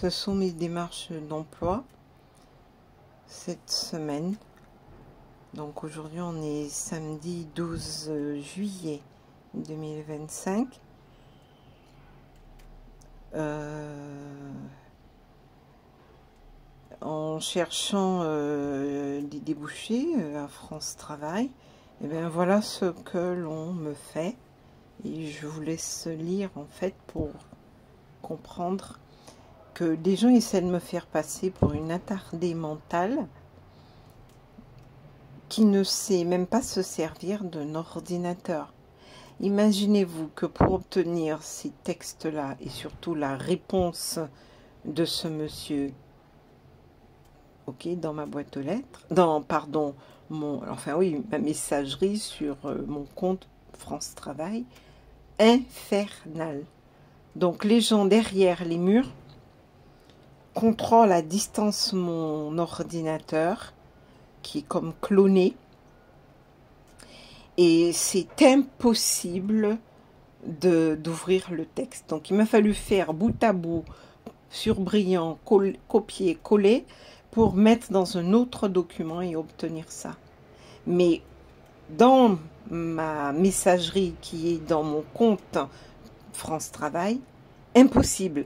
ce sont mes démarches d'emploi cette semaine. Donc aujourd'hui on est samedi 12 juillet 2025. En cherchant des débouchés à France Travail, et bien voilà ce que l'on me fait. Et je vous laisse lire en fait pour comprendre que des gens essaient de me faire passer pour une attardée mentale qui ne sait même pas se servir d'un ordinateur. Imaginez-vous que pour obtenir ces textes-là et surtout la réponse de ce monsieur, ok, dans ma boîte aux lettres, ma messagerie sur mon compte France Travail, infernal. Donc les gens derrière les murs contrôlent à distance mon ordinateur qui est comme cloné et c'est impossible d'ouvrir le texte. Donc il m'a fallu faire bout à bout sur brillant, copier, coller pour mettre dans un autre document et obtenir ça. Mais dans ma messagerie qui est dans mon compte France Travail, impossible.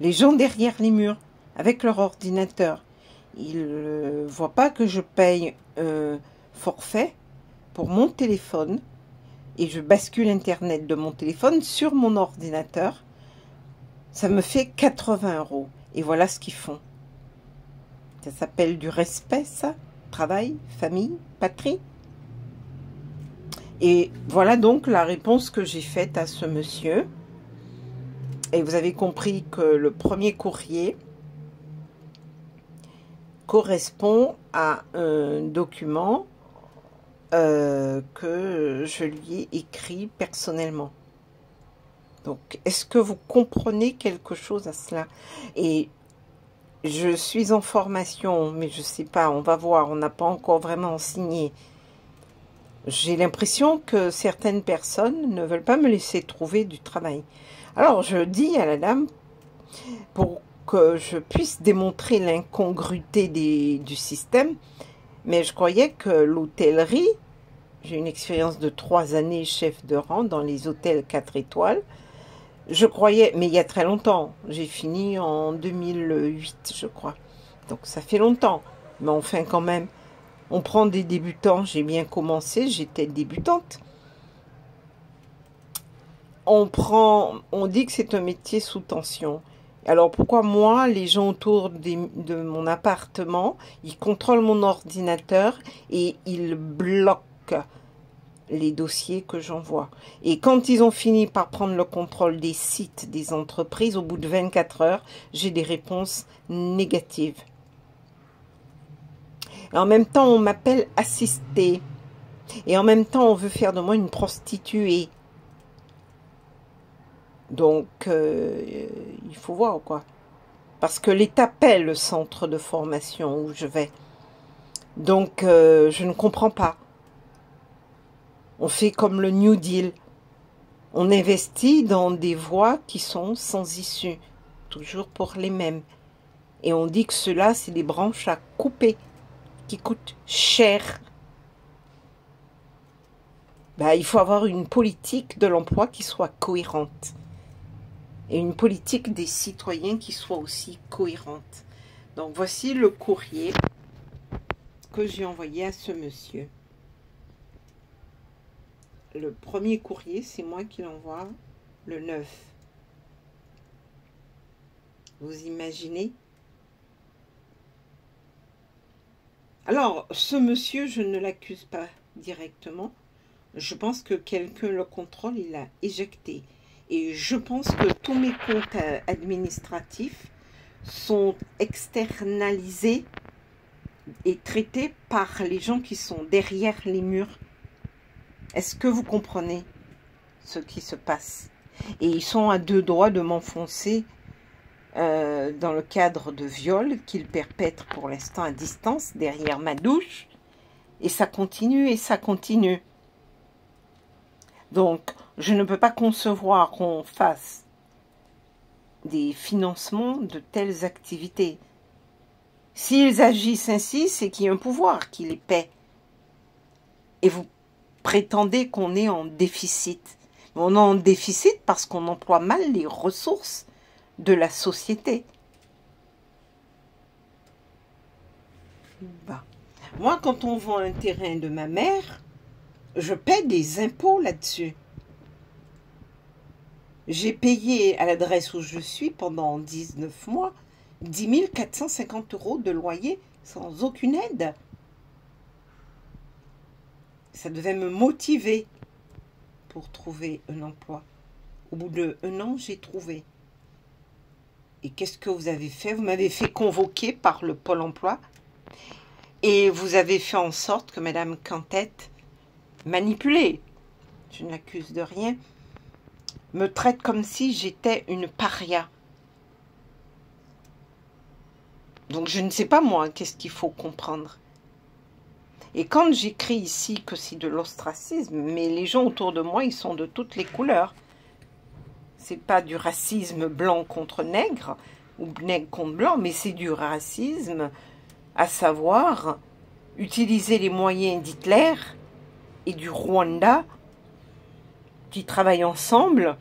Les gens derrière les murs, avec leur ordinateur, ils ne voient pas que je paye forfait pour mon téléphone et je bascule Internet de mon téléphone sur mon ordinateur. Ça me fait 80 €. Et voilà ce qu'ils font. Ça s'appelle du respect, ça. Travail, famille, patrie. Et voilà donc la réponse que j'ai faite à ce monsieur. Et vous avez compris que le premier courrier correspond à un document que je lui ai écrit personnellement. Donc, est-ce que vous comprenez quelque chose à cela? Et je suis en formation, mais je ne sais pas, on va voir, on n'a pas encore vraiment signé. J'ai l'impression que certaines personnes ne veulent pas me laisser trouver du travail. Alors, je dis à la dame, pour que je puisse démontrer l'incongruité du système, mais je croyais que l'hôtellerie, j'ai une expérience de 3 années chef de rang dans les hôtels 4 étoiles, je croyais, mais il y a très longtemps, j'ai fini en 2008 je crois, donc ça fait longtemps, mais enfin quand même, on prend des débutants, j'ai bien commencé, j'étais débutante. On dit que c'est un métier sous tension. Alors pourquoi moi, les gens autour de mon appartement, ils contrôlent mon ordinateur et ils bloquent les dossiers que j'envoie. Et quand ils ont fini par prendre le contrôle des sites des entreprises, au bout de 24 heures, j'ai des réponses négatives. Et en même temps, on m'appelle assistée. Et en même temps, on veut faire de moi une prostituée. Donc, il faut voir, quoi. Parce que l'État paie le centre de formation où je vais. Donc, je ne comprends pas. On fait comme le New Deal. On investit dans des voies qui sont sans issue. Toujours pour les mêmes. Et on dit que cela, c'est des branches à couper. Qui coûtent cher. Ben, il faut avoir une politique de l'emploi qui soit cohérente. Et une politique des citoyens qui soit aussi cohérente. Donc, voici le courrier que j'ai envoyé à ce monsieur. Le premier courrier, c'est moi qui l'envoie le 9. Vous imaginez? Alors, ce monsieur, je ne l'accuse pas directement. Je pense que quelqu'un le contrôle, il a éjecté. Et je pense que tous mes comptes administratifs sont externalisés et traités par les gens qui sont derrière les murs. Est-ce que vous comprenez ce qui se passe? Et ils sont à 2 doigts de m'enfoncer dans le cadre de viol qu'ils perpètrent pour l'instant à distance derrière ma douche. Et ça continue et ça continue. Donc, je ne peux pas concevoir qu'on fasse des financements de telles activités. S'ils agissent ainsi, c'est qu'il y a un pouvoir qui les paie. Et vous prétendez qu'on est en déficit. On est en déficit parce qu'on emploie mal les ressources de la société. Bah. Moi, quand on vend un terrain de ma mère, je paie des impôts là-dessus. J'ai payé à l'adresse où je suis pendant 19 mois 10 450 € de loyer sans aucune aide. Ça devait me motiver pour trouver un emploi. Au bout d'1 an, j'ai trouvé. Et qu'est-ce que vous avez fait? Vous m'avez fait convoquer par le Pôle emploi et vous avez fait en sorte que Madame Cantet, manipulée, je ne l'accuse de rien, me traite comme si j'étais une paria. Donc je ne sais pas moi, qu'est-ce qu'il faut comprendre. Et quand j'écris ici que c'est de l'ostracisme, mais les gens autour de moi, ils sont de toutes les couleurs. C'est pas du racisme blanc contre nègre, ou nègre contre blanc, mais c'est du racisme, à savoir utiliser les moyens d'Hitler et du Rwanda qui travaillent ensemble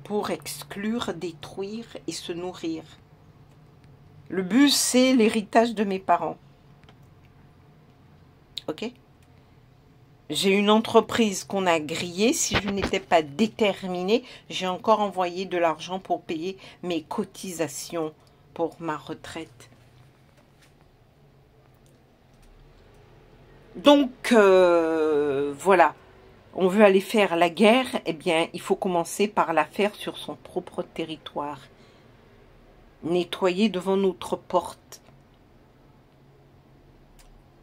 pour exclure, détruire et se nourrir. Le but, c'est l'héritage de mes parents. Ok? J'ai une entreprise qu'on a grillée. Si je n'étais pas déterminée, j'ai encore envoyé de l'argent pour payer mes cotisations pour ma retraite. Donc, voilà. On veut aller faire la guerre, eh bien, il faut commencer par la faire sur son propre territoire. Nettoyer devant notre porte.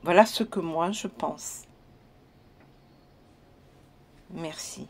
Voilà ce que moi, je pense. Merci.